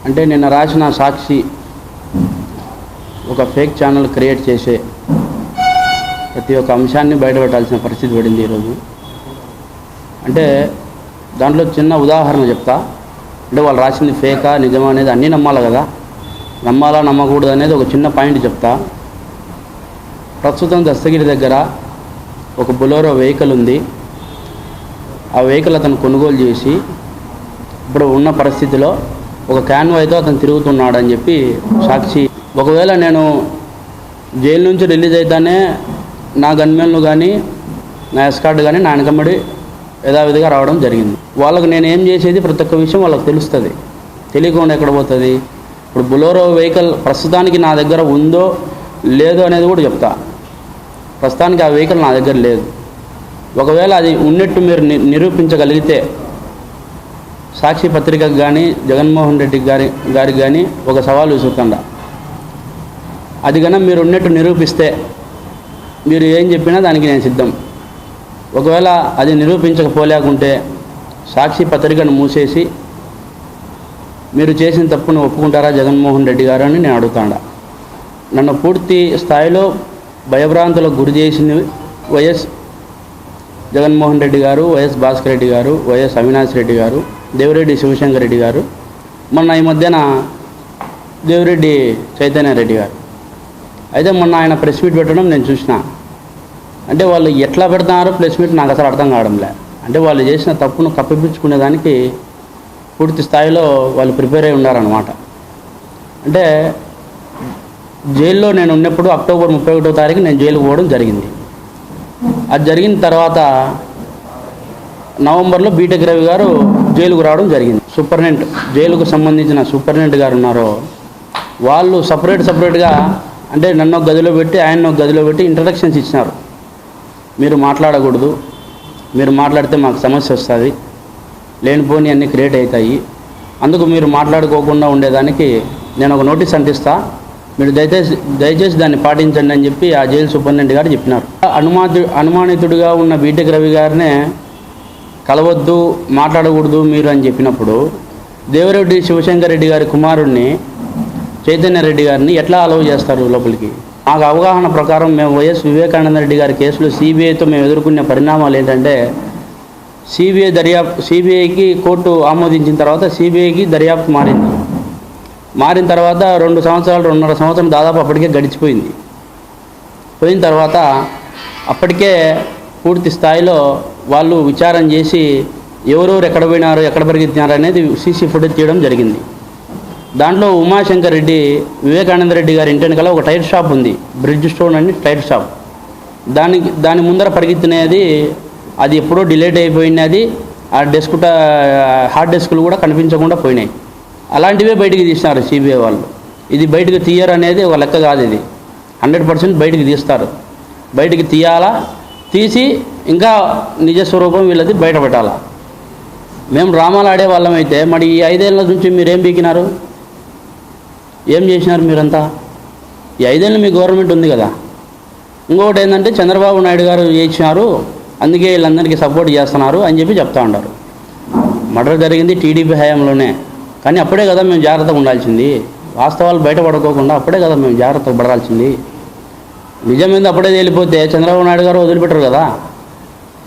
అంటే నిన్న రాసిన సాక్షి ఒక ఫేక్ ఛానల్ క్రియేట్ చేసే ప్రతి ఒక్క అంశాన్ని బయటపెట్టాల్సిన పరిస్థితి పడింది ఈరోజు. అంటే దాంట్లో చిన్న ఉదాహరణ చెప్తా. అంటే వాళ్ళు రాసింది ఫేకా నిజమా అనేది అన్నీ నమ్మాలి కదా, నమ్మాలా నమ్మకూడదు అనేది ఒక చిన్న పాయింట్ చెప్తా. ప్రస్తుతం దస్తగిరి దగ్గర ఒక బొలెరో వెహికల్ ఉంది. ఆ వెహికల్ అతను కొనుగోలు చేసి ఇప్పుడు ఉన్న పరిస్థితిలో ఒక క్యాన్వాయ్తో అతను తిరుగుతున్నాడని చెప్పి సాక్షి. ఒకవేళ నేను జైలు నుంచి రిలీజ్ అయితేనే నా గన్మెన్లు కానీ నా ఎస్కార్ట్ కానీ నా వెనకమ్మడి యథావిధిగా రావడం జరిగింది. వాళ్ళకు నేను ఏం చేసేది ప్రతి ఒక్క విషయం వాళ్ళకి తెలుస్తుంది. తెలియకుండా ఎక్కడ పోతుంది. ఇప్పుడు బొలెరో వెహికల్ ప్రస్తుతానికి నా దగ్గర ఉందో లేదో అనేది కూడా చెప్తా. ప్రస్తుతానికి ఆ వెహికల్ నా దగ్గర లేదు. ఒకవేళ అది ఉన్నట్టు మీరు నిరూపించగలిగితే సాక్షి పత్రికకు కానీ జగన్మోహన్ రెడ్డి గారికి కానీ ఒక సవాల్ విసురుతుండ. అది కన్నా మీరు ఉన్నట్టు నిరూపిస్తే మీరు ఏం చెప్పినా దానికి నేను సిద్ధం. ఒకవేళ అది నిరూపించకపోలేకుంటే సాక్షి పత్రికను మూసేసి మీరు చేసిన తప్పును ఒప్పుకుంటారా జగన్మోహన్ రెడ్డి గారు అని నేను అడుగుతాడా. నన్ను పూర్తి స్థాయిలో భయభ్రాంతులకు గురి చేసింది వైఎస్ జగన్మోహన్ రెడ్డి గారు, వైఎస్ భాస్కర్ రెడ్డి గారు, వైఎస్ అవినాష్ రెడ్డి గారు, దేవిరెడ్డి శివశంకర్ రెడ్డి గారు, మొన్న ఈ మధ్యన దేవిరెడ్డి చైతన్య రెడ్డి గారు. అయితే మొన్న ఆయన ప్రెస్ మీట్ పెట్టడం నేను చూసిన. అంటే వాళ్ళు ఎట్లా పెడుతున్నారు ప్రెస్ మీట్ నాకు అసలు అర్థం కావడంలే. అంటే వాళ్ళు చేసిన తప్పును కప్పిపుచ్చుకునేదానికి పూర్తి స్థాయిలో వాళ్ళు ప్రిపేర్ అయి ఉన్నారన్నమాట. అంటే జైల్లో నేను ఉన్నప్పుడు అక్టోబర్ 31వ తారీఖు నేను జైలుకు పోవడం జరిగింది. అది జరిగిన తర్వాత నవంబర్లో బీటెక్ రవి గారు జైలుకు రావడం జరిగింది. సూపరింటెండెంట్ జైలుకు సంబంధించిన సూపరింటెండెంట్ గారు ఉన్నారో వాళ్ళు సపరేట్గా అంటే నన్ను ఒక గదిలో పెట్టి ఆయన ఒక గదిలో పెట్టి ఇంట్రడక్షన్స్ ఇచ్చినారు. మీరు మాట్లాడకూడదు, మీరు మాట్లాడితే మాకు సమస్య వస్తుంది, లేనిపోని అన్నీ క్రియేట్ అవుతాయి, అందుకు మీరు మాట్లాడుకోకుండా ఉండేదానికి నేను ఒక నోటీస్ అంటిస్తా, మీరు దయచేసి దాన్ని పాటించండి అని చెప్పి ఆ జైలు సూపరింటెండెంట్ గారు చెప్పినారు. అనుమానితుడిగా ఉన్న బీటెక్ రవి గారినే కలవద్దు, మాట్లాడకూడదు మీరు అని చెప్పినప్పుడు దేవిరెడ్డి శివశంకర్ రెడ్డి గారి కుమారుడిని చైతన్య రెడ్డి గారిని ఎట్లా అలవ్ చేస్తారు లోపలికి? మాకు అవగాహన ప్రకారం మేము వైఎస్ వివేకానంద రెడ్డి గారి కేసులో సిబిఐతో మేము ఎదుర్కొన్న పరిణామాలు ఏంటంటే సిబిఐకి కోర్టు ఆమోదించిన తర్వాత సిబిఐకి దర్యాప్తు మారిన తర్వాత 2.5 సంవత్సరం దాదాపు అప్పటికే గడిచిపోయింది. పోయిన తర్వాత అప్పటికే పూర్తి స్థాయిలో వాళ్ళు విచారణ చేసి ఎవరెవరు ఎక్కడ పోయినారు, ఎక్కడ పరిగెత్తినారు అనేది సీసీ ఫుటేజ్ తీయడం జరిగింది. దాంట్లో ఉమాశంకర్ రెడ్డి వివేకానంద రెడ్డి గారి ఇంటి వెనకాల ఒక టైర్ షాప్ ఉంది, బ్రిడ్జ్ స్టోన్ అని టైర్ షాప్. దాని ముందర పరిగెత్తినది అది ఎప్పుడో డిలేట్ అయిపోయినది. ఆ హార్డ్ డిస్కులు కూడా కనిపించకుండా పోయినాయి. అలాంటివే బయటికి తీసినారు సిబిఐ వాళ్ళు. ఇది బయటకు తీయరు అనేది ఒక లెక్క కాదు. ఇది 100% బయటికి తీస్తారు. బయటికి తీయాలా, తీసి ఇంకా నిజస్వరూపం వీళ్ళది బయట పెట్టాలా. మేము డ్రామాలు ఆడే వాళ్ళం అయితే మరి ఈ 5 ఏళ్ళ నుంచి మీరేం బీకినారు, ఏం చేసినారు మీరంతా? ఈ 5 ఏళ్ళు మీ గవర్నమెంట్ ఉంది కదా. ఇంకొకటి ఏంటంటే చంద్రబాబు నాయుడు గారు చేసినారు, అందుకే వీళ్ళందరికీ సపోర్ట్ చేస్తున్నారు అని చెప్పి చెప్తా ఉంటారు. మర్డర్ జరిగింది టీడీపీ హయాంలోనే, కానీ అప్పుడే కదా మేము జాగ్రత్తగా ఉండాల్సింది. వాస్తవాలు బయటపడుకోకుండా అప్పుడే కదా మేము జాగ్రత్తగా పడాల్సింది. నిజమైంది అప్పుడే తేలిపోతే చంద్రబాబు నాయుడు గారు వదిలిపెట్టరు కదా.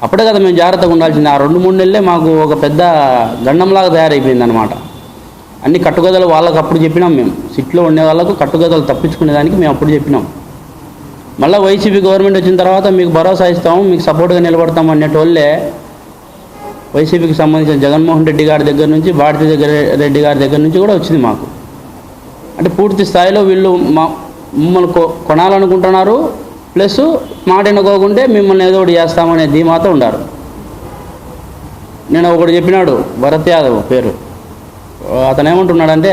అప్పుడే కదా మేము జాగ్రత్తగా ఉండాల్సింది. ఆ 2-3 నెలలే మాకు ఒక పెద్ద గండంలాగా తయారైపోయింది అనమాట. అన్ని కట్టుకథలు వాళ్ళకు అప్పుడు చెప్పినాం. మేము సిట్లో ఉండే వాళ్ళకు కట్టుకథలు తప్పించుకునేదానికి మేము అప్పుడు చెప్పినాం. మళ్ళీ వైసీపీ గవర్నమెంట్ వచ్చిన తర్వాత మీకు భరోసా ఇస్తాము, మీకు సపోర్ట్గా నిలబడతాము అనేటోళ్ళే వైసీపీకి సంబంధించిన జగన్మోహన్ రెడ్డి గారి దగ్గర నుంచి, భారతీ రెడ్డి గారి దగ్గర నుంచి కూడా వచ్చింది మాకు. అంటే పూర్తి స్థాయిలో వీళ్ళు మమ్మల్ని కొనాలనుకుంటున్నారు. ప్లస్ మాట ఎన్నుకోకుంటే మిమ్మల్ని ఏదో ఒకటి చేస్తామనే ధీమాతో ఉండారు. నేను ఒకటి చెప్పినాడు, భరత్ యాదవ్ పేరు. అతను ఏమంటున్నాడంటే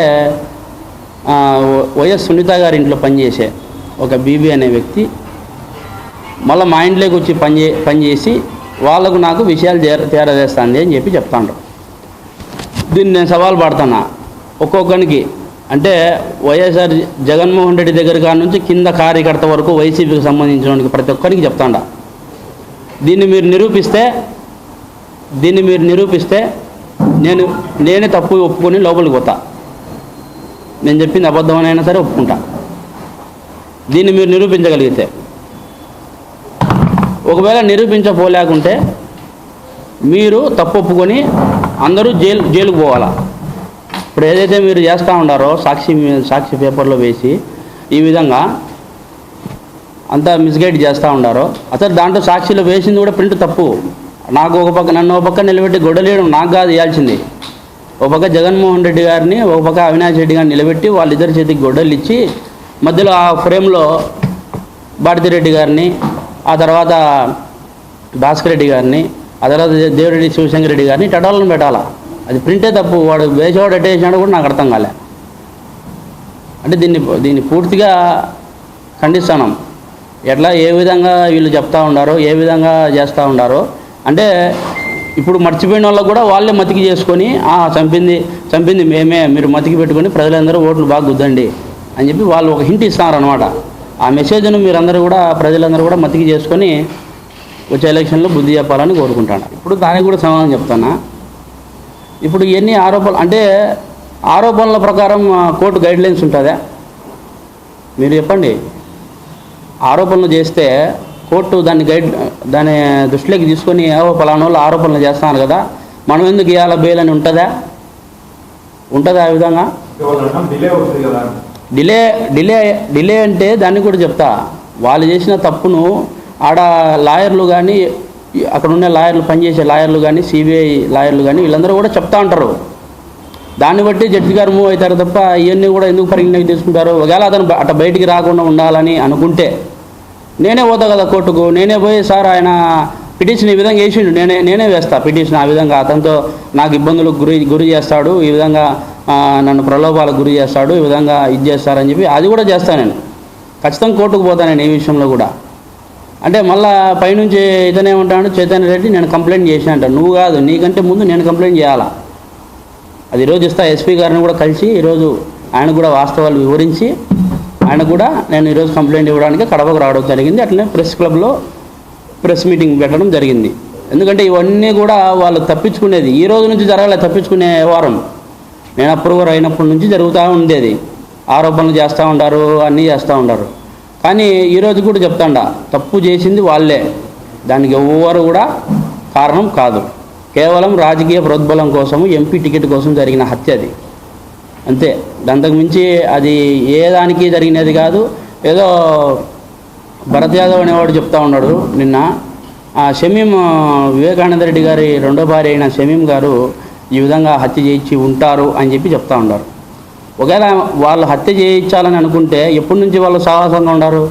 వైఎస్ సునీత గారి ఇంట్లో పనిచేసే ఒక బీబీ అనే వ్యక్తి మళ్ళీ మా ఇంట్లోకి వచ్చి పనిచేసి వాళ్ళకు నాకు విషయాలు తేరవేస్తుంది అని చెప్పి చెప్తాడు. దీన్ని నేను సవాల్ పడుతున్నా ఒక్కొక్కరికి. అంటే వైఎస్ఆర్ జగన్మోహన్ రెడ్డి దగ్గర కాడ నుంచి కింద కార్యకర్త వరకు వైసీపీకి సంబంధించిన ప్రతి ఒక్కరికి చెప్తాండా. దీన్ని మీరు నిరూపిస్తే నేనే తప్పు ఒప్పుకొని లోపలికి పోతా. నేను చెప్పింది అబద్ధమనైనా సరే ఒప్పుకుంటా. దీన్ని మీరు నిరూపించగలిగితే. ఒకవేళ నిరూపించపోలేకుంటే మీరు తప్పు ఒప్పుకొని అందరూ జైలుకు పోవాలా. ఇప్పుడు ఏదైతే మీరు చేస్తూ ఉండారో సాక్షి పేపర్లో వేసి ఈ విధంగా అంతా మిస్గైడ్ చేస్తూ ఉండారో, అసలు దాంట్లో సాక్షిలో వేసింది కూడా ప్రింట్ తప్పు. నాకు నన్ను ఒక పక్క నిలబెట్టి గొడవలేయడం నాకు కాదు ఇవ్వాల్సింది. ఒక పక్క జగన్మోహన్ రెడ్డి గారిని, ఒక పక్క అవినాష్ రెడ్డి గారిని నిలబెట్టి వాళ్ళిద్దరి చేతికి గొడ్డలు ఇచ్చి మధ్యలో ఆ ఫ్రేమ్లో భారతిరెడ్డి గారిని, ఆ తర్వాత భాస్కర్ రెడ్డి గారిని, ఆ తర్వాత దేవిరెడ్డి శివశంకర్ రెడ్డి గారిని టడాలను పెట్టాలా. అది ప్రింటే తప్పు. వాడు వేసేవాడు ఎట్టేసినాడు కూడా నాకు అర్థం కాలే. అంటే దీన్ని పూర్తిగా ఖండిస్తున్నాం. ఎట్లా ఏ విధంగా వీళ్ళు చెప్తా ఉండారో, ఏ విధంగా చేస్తూ ఉండారో, అంటే ఇప్పుడు మర్చిపోయిన వాళ్ళకు కూడా వాళ్ళే మతికి చేసుకొని చంపింది మేమే, మీరు మతికి పెట్టుకొని ప్రజలందరూ ఓట్లు బాగా గుద్దండి అని చెప్పి వాళ్ళు ఒక హింట్ ఇస్తున్నారు అనమాట. ఆ మెసేజ్ను మీరందరూ కూడా ప్రజలందరూ కూడా మతికి చేసుకొని వచ్చే ఎలక్షన్లో బుద్ధి చెప్పాలని కోరుకుంటాను. ఇప్పుడు దానికి కూడా సమాధానం చెప్తాను. ఇప్పుడు ఎన్ని ఆరోపణలు అంటే ఆరోపణల ప్రకారం కోర్టు గైడ్లైన్స్ ఉంటుందా? మీరు చెప్పండి. ఆరోపణలు చేస్తే కోర్టు దాన్ని దృష్టిలోకి తీసుకొని పలానా వాళ్ళు ఆరోపణలు చేస్తున్నారు కదా, మనం ఎందుకు ఇవ్వాల బెయిల్ అని ఉంటుందా? ఆ విధంగా డిలే అంటే దాన్ని కూడా చెప్తా. వాళ్ళు చేసిన తప్పును ఆడ లాయర్లు కానీ, అక్కడ ఉన్న లాయర్లు, పనిచేసే లాయర్లు కానీ, సిబిఐ లాయర్లు కానీ వీళ్ళందరూ కూడా చెప్తా ఉంటారు. దాన్ని బట్టి జడ్జి గారు మూవ్ అవుతారు తప్ప ఇవన్నీ కూడా ఎందుకు పరిగణలోకి తీసుకుంటారు? ఒకవేళ అతను అట్లా బయటికి రాకుండా ఉండాలని అనుకుంటే నేనే పోతా కదా కోర్టుకు. నేనే పోయి సార్ ఆయన పిటిషన్ ఈ విధంగా వేసిండు, నేనే వేస్తా పిటిషన్. ఆ విధంగా అతనితో నాకు ఇబ్బందులకు గురి చేస్తాడు, ఈ విధంగా నన్ను ప్రలోభాలకు గురి చేస్తాడు, ఈ విధంగా ఇది చేస్తారని చెప్పి అది కూడా చేస్తాను నేను. ఖచ్చితంగా కోర్టుకు పోతాను నేను ఈ విషయంలో కూడా. అంటే మళ్ళీ పైనుంచి ఇతనేమంటాడు, చైతన్య రెడ్డి నేను కంప్లైంట్ చేసిన అంట. నువ్వు కాదు, నీకంటే ముందు నేను కంప్లైంట్ చేయాలా. అది ఈరోజు ఇస్తా. ఎస్పీ గారిని కూడా కలిసి ఈరోజు ఆయన కూడా వాస్తవాలు వివరించి ఆయన కూడా నేను ఈరోజు కంప్లైంట్ ఇవ్వడానికి కడపకు రావడం జరిగింది. అట్లనే ప్రెస్ క్లబ్లో ప్రెస్ మీటింగ్ పెట్టడం జరిగింది. ఎందుకంటే ఇవన్నీ కూడా వాళ్ళు తప్పించుకునేది ఈ రోజు నుంచి జరగాలి. తప్పించుకునే వారం నేను అప్రూవర్ అయినప్పటి నుంచి జరుగుతూ ఉండేది. ఆరోపణలు చేస్తూ ఉంటారు, అన్నీ చేస్తూ ఉంటారు. కానీ ఈరోజు కూడా చెప్తాండా, తప్పు చేసింది వాళ్ళే, దానికి ఎవరు కూడా కారణం కాదు. కేవలం రాజకీయ ప్రోద్బలం కోసము, ఎంపీ టికెట్ కోసం జరిగిన హత్య అది, అంతే. అంతకు మించి అది ఏ దానికి జరిగినది కాదు. ఏదో భరత్ యాదవ్ అనేవాడు చెప్తా ఉన్నాడు నిన్న, షమీం వివేకానంద రెడ్డి గారి రెండో భార్య అయిన షమీం గారు ఈ విధంగా హత్య చేయించి ఉంటారు అని చెప్పి చెప్తా ఉన్నారు. ఒకవేళ వాళ్ళు హత్య చేయించాలని అనుకుంటే ఎప్పటి నుంచి వాళ్ళు సాహసంగా ఉన్నారు?